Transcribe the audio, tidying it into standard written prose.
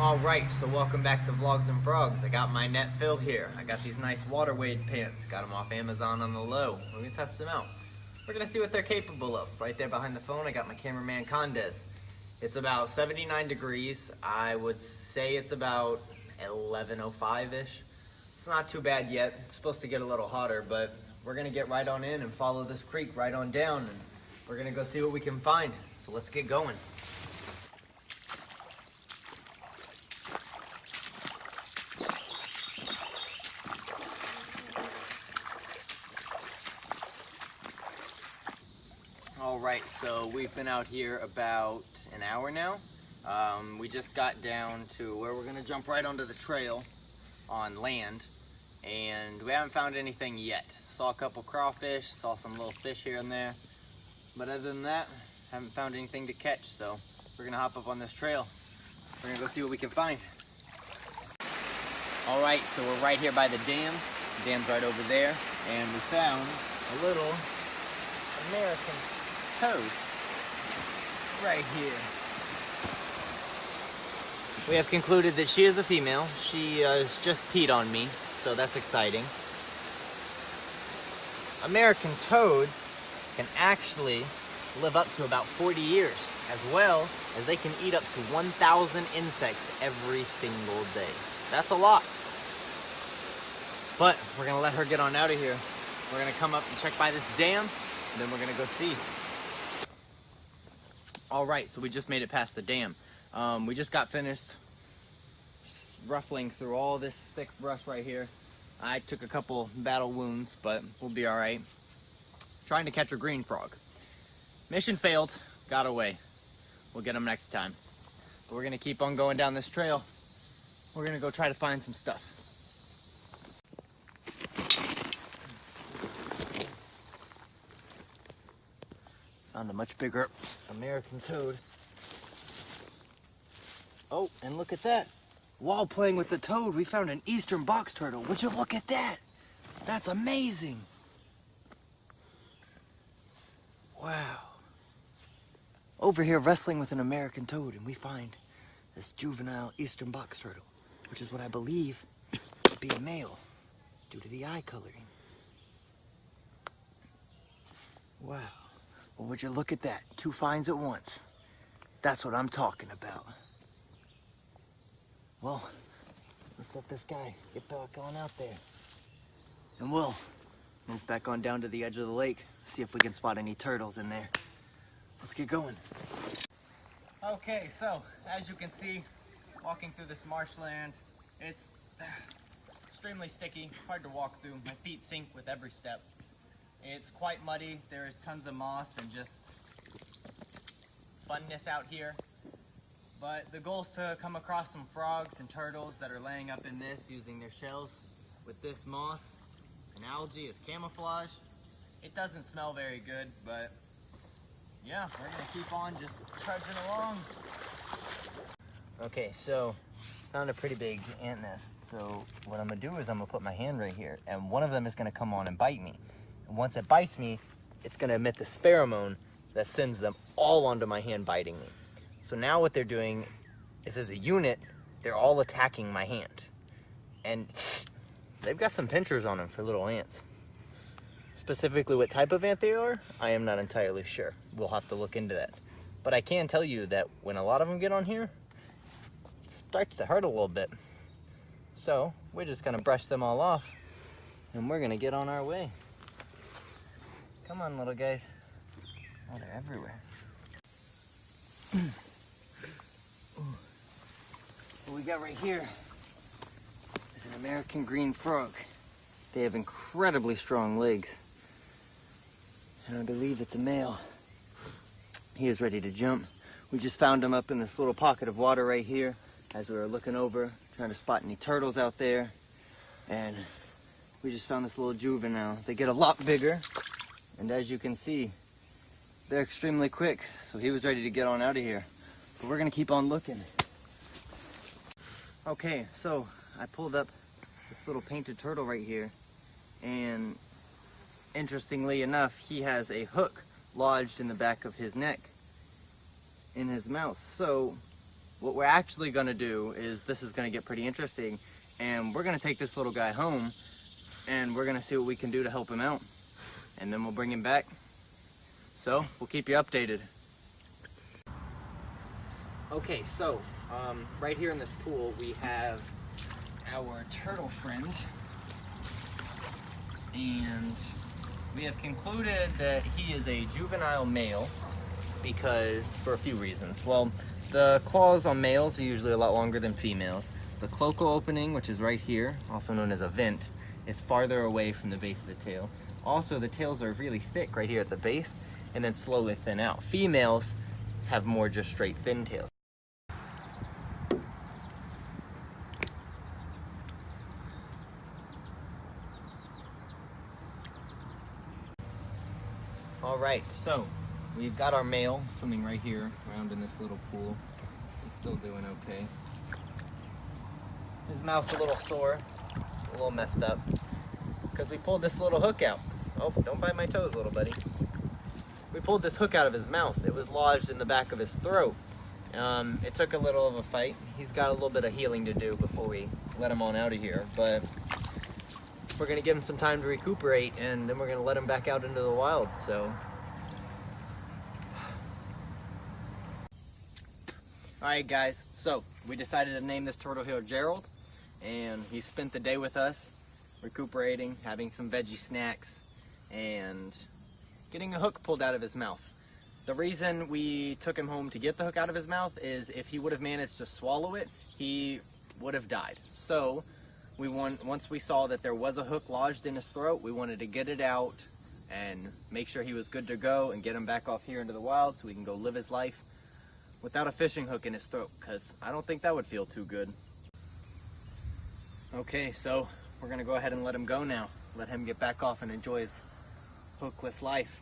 Alright, so welcome back to Vlogs and Frogs. I got my net filled here. I got these nice water wade pants. Got them off Amazon on the low. We're gonna test them out. We're gonna see what they're capable of. Right there behind the phone, I got my cameraman Condez. It's about 79 degrees. I would say it's about 11:05-ish. It's not too bad yet. It's supposed to get a little hotter, but we're gonna get right on in and follow this creek right on down, and we're gonna go see what we can find. So let's get going. Alright, so we've been out here about an hour now. We just got down to where we're gonna jump right onto the trail on land, and we haven't found anything yet. Saw a couple crawfish, saw some little fish here and there, but other than that, haven't found anything to catch, so we're gonna hop up on this trail. We're gonna go see what we can find. Alright, so we're right here by the dam. The dam's right over there, and we found a little American toad right here. We have concluded that she is a female. She has just peed on me, so that's exciting. American toads can actually live up to about 40 years, as well as they can eat up to 1,000 insects every single day. That's a lot. But we're gonna let her get on out of here. We're gonna come up and check by this dam, and then we're gonna go see. Alright, so we just made it past the dam. We just got finished ruffling through all this thick brush right here. I took a couple battle wounds, but we'll be alright. Trying to catch a green frog. Mission failed, got away. We'll get them next time. But we're gonna keep on going down this trail. We're gonna go try to find some stuff. Found a much bigger American toad. Oh, and look at that. While playing with the toad, we found an eastern box turtle. Would you look at that? That's amazing. Wow. Over here wrestling with an American toad, and we find this juvenile eastern box turtle, which is what I believe to be a male due to the eye coloring. Wow. Well, would you look at that? Two finds at once. That's what I'm talking about. Well, let's let this guy get back on out there. And we'll move back on down to the edge of the lake, see if we can spot any turtles in there. Let's get going. Okay, so as you can see, walking through this marshland, it's extremely sticky, hard to walk through. My feet sink with every step. It's quite muddy. There is tons of moss and just funness out here. But the goal is to come across some frogs and turtles that are laying up in this, using their shells with this moss and algae as camouflage. It doesn't smell very good, but yeah, we're gonna keep on just trudging along. Okay, so found a pretty big ant nest. So what I'm gonna do is I'm gonna put my hand right here, and one of them is gonna come on and bite me. Once it bites me, it's gonna emit this pheromone that sends them all onto my hand, biting me. So now what they're doing is, as a unit, they're all attacking my hand. And they've got some pinchers on them for little ants. Specifically what type of ant they are, I am not entirely sure. We'll have to look into that. But I can tell you that when a lot of them get on here, it starts to hurt a little bit. So we're just gonna brush them all off, and we're gonna get on our way. Come on, little guys. Oh, they're everywhere. What we got right here is an American green frog. They have incredibly strong legs. And I believe it's a male. He is ready to jump. We just found him up in this little pocket of water right here as we were looking over, trying to spot any turtles out there. And we just found this little juvenile. They get a lot bigger. And as you can see, they're extremely quick, so he was ready to get on out of here. But we're gonna keep on looking. Okay, so I pulled up this little painted turtle right here, and interestingly enough, he has a hook lodged in the back of his neck, in his mouth. So what we're actually gonna do is, this is gonna get pretty interesting, and we're gonna take this little guy home and we're gonna see what we can do to help him out, and then we'll bring him back. So we'll keep you updated. Okay, so right here in this pool we have our turtle friend, and we have concluded that he is a juvenile male because, for a few reasons. Well, the claws on males are usually a lot longer than females. The cloacal opening, which is right here, also known as a vent, is farther away from the base of the tail. Also, the tails are really thick right here at the base and then slowly thin out. Females have more just straight thin tails. All right, so we've got our male swimming right here around in this little pool. He's still doing okay. His mouth's a little sore, a little messed up, because we pulled this little hook out. Oh, don't bite my toes, little buddy. We pulled this hook out of his mouth. It was lodged in the back of his throat. It took a little of a fight. He's got a little bit of healing to do before we let him on out of here, but we're gonna give him some time to recuperate, and then we're gonna let him back out into the wild, so. All right, guys, so we decided to name this turtle here Gerald, and he spent the day with us, recuperating, having some veggie snacks, and getting a hook pulled out of his mouth. The reason we took him home to get the hook out of his mouth is if he would have managed to swallow it, he would have died. So once we saw that there was a hook lodged in his throat, we wanted to get it out and make sure he was good to go and get him back off here into the wild so he can go live his life without a fishing hook in his throat, because I don't think that would feel too good. Okay, so we're gonna go ahead and let him go now. Let him get back off and enjoy his hookless life.